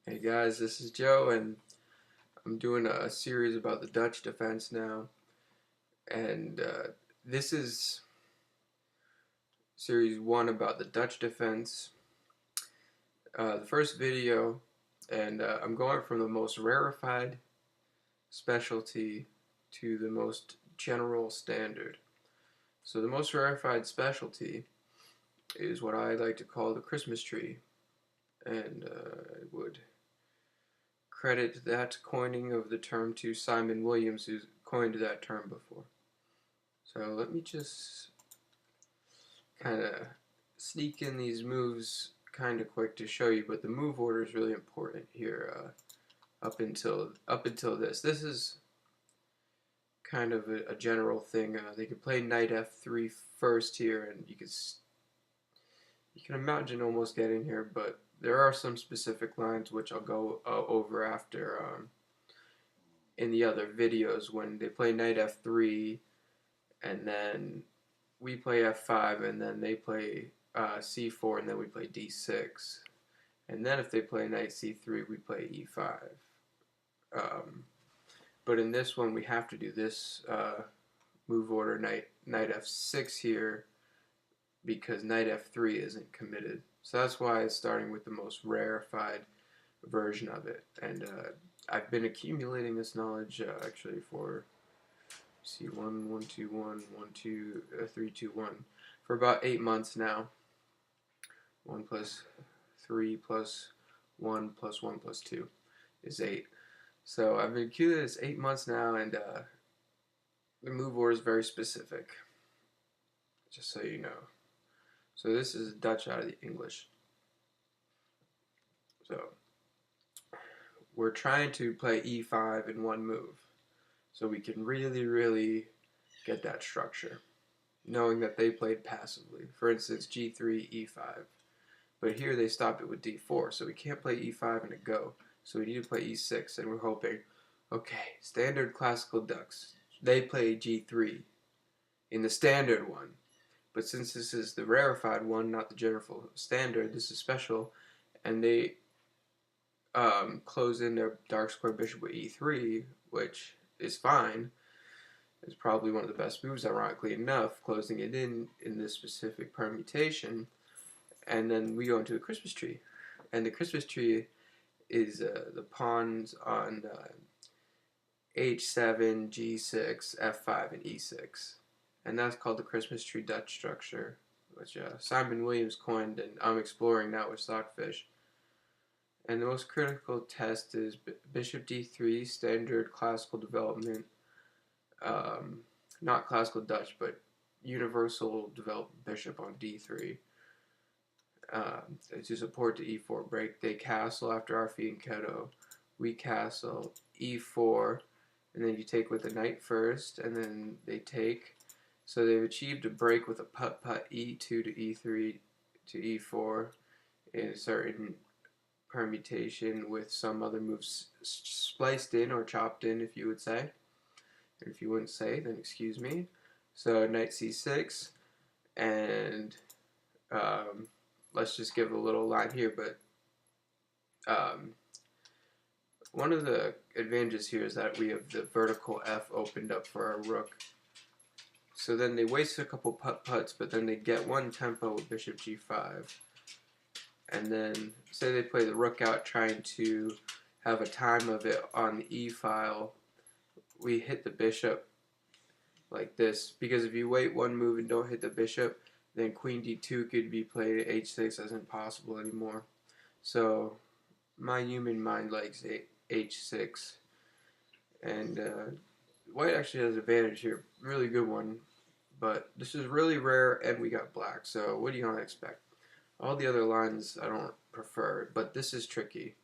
Hey guys, this is Joe, and I'm doing a series about the Dutch defense now. And this is series one about the Dutch defense. The first video, and I'm going from the most rarefied specialty to the most general standard. So, the most rarefied specialty is what I like to call the Christmas tree, and I would credit that coining of the term to Simon Williams, who coined that term before. So let me just kind of sneak in these moves kind of quick to show you, but the move order is really important here. Up until this, this is kind of a general thing. They could play knight f3 first here, and you can imagine almost getting here, but there are some specific lines which I'll go over after in the other videos when they play knight f3 and then we play f5 and then they play c4 and then we play d6. And then if they play knight c3, we play e5. But in this one, we have to do this move order knight f6 here because knight f3 isn't committed. So that's why it's starting with the most rarefied version of it. And I've been accumulating this knowledge actually for see 1 1 2 1 1 2 3 2 1 for about 8 months now. 1 plus 3 plus 1 plus 1 plus 2 is 8. So I've been accumulating this 8 months now, and the move order is very specific, just so you know. So this is Dutch out of the English. So we're trying to play e5 in one move, so we can really get that structure, knowing that they played passively. For instance, g3, e5. But here they stopped it with d4, so we can't play e5 and a go. So we need to play e6, and we're hoping, okay, standard classical Dutch. They play g3 in the standard one. But since this is the rarefied one, not the general standard, this is special, and they close in their dark square bishop with e3, which is fine. It's probably one of the best moves, ironically enough, closing it in this specific permutation. And then we go into the Christmas tree. And the Christmas tree is the pawns on h7, g6, f5, and e6. And that's called the Christmas tree Dutch structure, which Simon Williams coined, and I'm exploring now with Stockfish. And the most critical test is bishop d3, standard classical development, not classical Dutch, but universal developed bishop on d3. To support the e4 break, they castle after Arfi and Keto. We castle e4, and then you take with the knight first, and then they take. So they've achieved a break with a putt e2 to e3 to e4 in a certain permutation with some other moves spliced in or chopped in, if you would say. And if you wouldn't say, then excuse me. So knight c6, and let's just give a little line here, but one of the advantages here is that we have the vertical F opened up for our rook. So then they waste a couple putts, but then they get one tempo with bishop g5. And then say they play the rook out trying to have a time of it on the e file. We hit the bishop like this, because if you wait one move and don't hit the bishop, then queen d2 could be played at h6 isn't possible anymore. So my human mind likes h6, and white actually has an advantage here, really good one, but this is really rare, and we got black, so what do you want to expect? All the other lines I don't prefer, but this is tricky,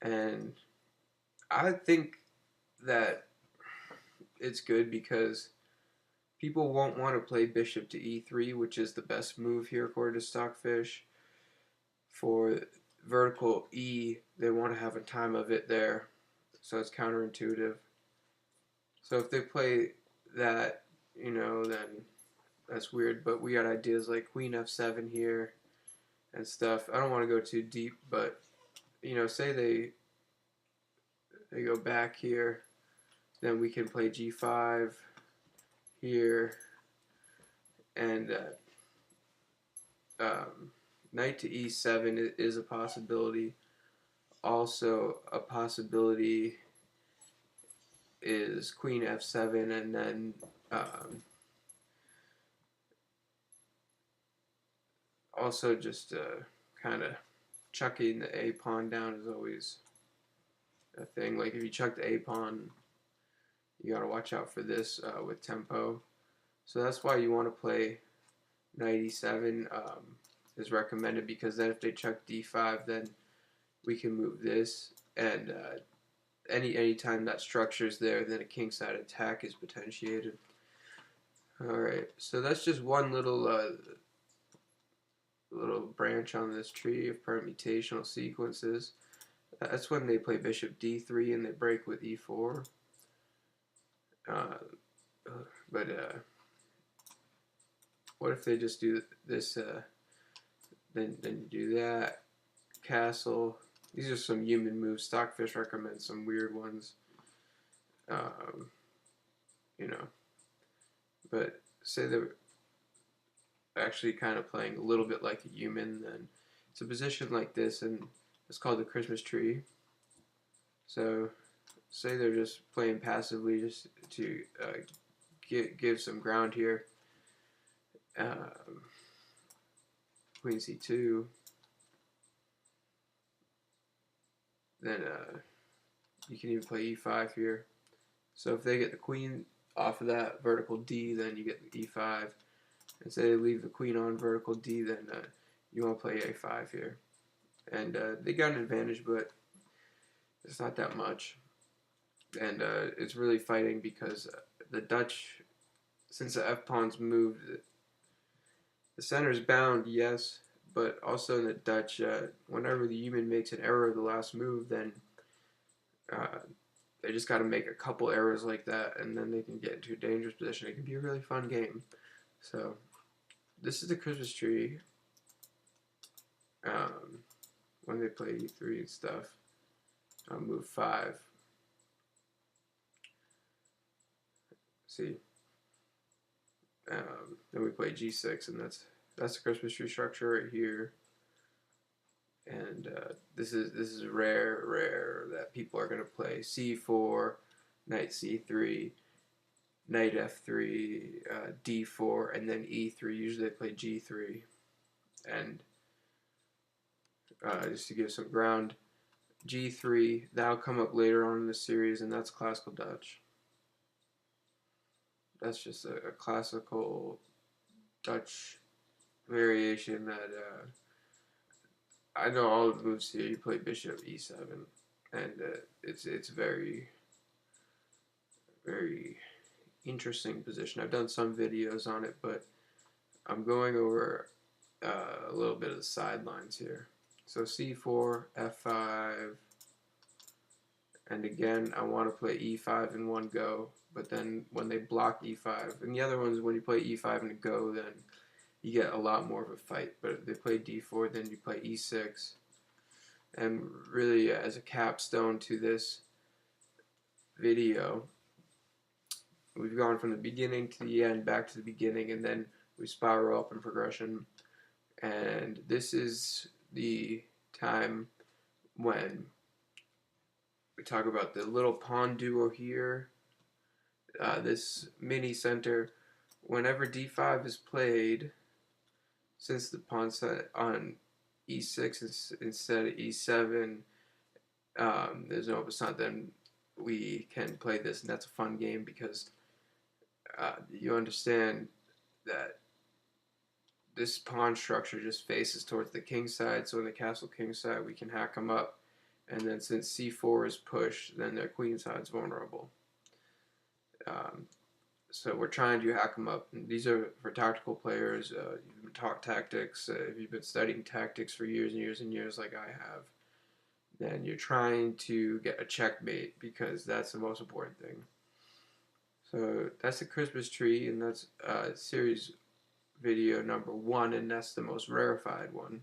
and I think that it's good because people won't want to play bishop to e3, which is the best move here according to Stockfish. For vertical e, they want to have a time of it there, so it's counterintuitive. So if they play that, then that's weird, but we got ideas like queen f7 here and stuff. I don't want to go too deep, but say they go back here, then we can play g5 here, and knight to e7 is a possibility. Also, a possibility is queen f7, and then also just kind of chucking the a pawn down is always a thing. Like if you chuck the a pawn, you gotta watch out for this with tempo. So that's why you want to play knight e7 is recommended, because then if they chuck d5, then we can move this, and any time that structure is there, then a kingside attack is potentiated. Alright, so that's just one little branch on this tree of permutational sequences. That's when they play bishop d3 and they break with e4. But what if they just do this? Then you do that. Castle. These are some human moves. Stockfish recommends some weird ones. You know. But say they're actually kind of playing a little bit like a human, then it's a position like this, and it's called the Christmas tree. So say they're just playing passively just to give some ground here. Queen c2. Then you can even play e5 here. So if they get the queen off of that vertical d, then you get the e5. And say they leave the queen on vertical d, then you want to play a5 here. And they got an advantage, but it's not that much. And it's really fighting because the Dutch, since the f-pawn's moved, the center's bound, yes, but also in the Dutch, whenever the human makes an error of the last move, then they just got to make a couple errors like that, and then they can get into a dangerous position. It can be a really fun game. So this is the Christmas tree. When they play e3 and stuff, move 5. See, then we play g6, and that's the Christmas tree structure right here. And this is rare that people are going to play c4, knight c3, knight f3, d4, and then e3. Usually they play g3, and just to give some ground, g3. That'll come up later on in the series, and that's classical Dutch. That's just a classical Dutch variation that I know all the moves here. You play bishop e7, and it's very interesting position. I've done some videos on it, but I'm going over a little bit of the sidelines here. So c4, f5, and again I want to play e5 in one go, but then when they block e5, and the other ones when you play e5 in a go, then you get a lot more of a fight. But if they play d4, then you play e6. And really, as a capstone to this video, we've gone from the beginning to the end, back to the beginning, and then we spiral up in progression. And this is the time when we talk about the little pawn duo here, this mini center. Whenever d5 is played, since the pawn's set on e6 instead of e7, there's no passant, then we can play this, and that's a fun game because you understand that this pawn structure just faces towards the king side, so in the castle king side we can hack them up, and then since c4 is pushed, then their queen side's vulnerable. So we're trying to hack them up. And these are for tactical players. You've been taught tactics. If you've been studying tactics for years and years and years like I have, then you're trying to get a checkmate, because that's the most important thing. So that's the Christmas tree, and that's series video number 1, and that's the most rarefied one.